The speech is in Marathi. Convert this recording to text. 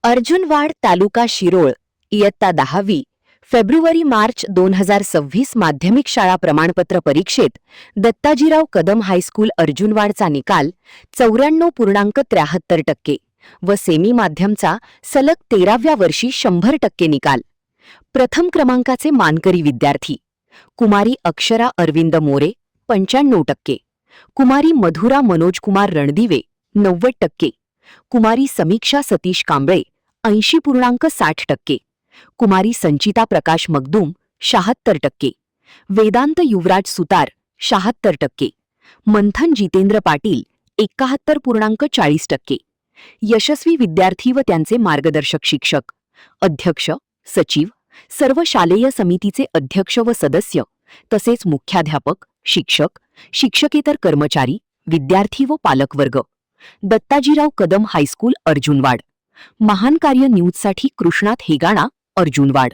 अर्जुनवाड तालुका शिरोळ इयत्ता 10वी फेब्रुवारी-मार्च 2026 माध्यमिक शाळा प्रमाणपत्र परीक्षेत दत्ताजीराव कदम हायस्कूल अर्जुनवाडचा निकाल 94.73% व सेमी माध्यमचा सलग 13व्या वर्षी 100% निकाल। प्रथम क्रमांकाचे मानकरी विद्यार्थी कुमारी अक्षरा अरविंद मोरे 95%, कुमारी मधुरा मनोजकुमार रणदिवे 90%, कुमारी समीक्षा सतीश कांबळे 80.60%, कुमारी संचिता प्रकाश मगदूम 76%, वेदांत युवराज सुतार 76%, मंथन जितेंद्र पाटील 71.40%। यशस्वी विद्यार्थी व त्यांचे मार्गदर्शक शिक्षक, अध्यक्ष, सचिव, सर्व शालेय समितीचे अध्यक्ष व सदस्य तसेच मुख्याध्यापक, शिक्षक, शिक्षकेतर कर्मचारी, विद्यार्थी व पालकवर्ग। दत्ताजीराव कदम हायस्कूल अर्जुनवाड। महान कार्य न्यूजसाठी कृष्णात हेगाणा, अर्जुनवाड।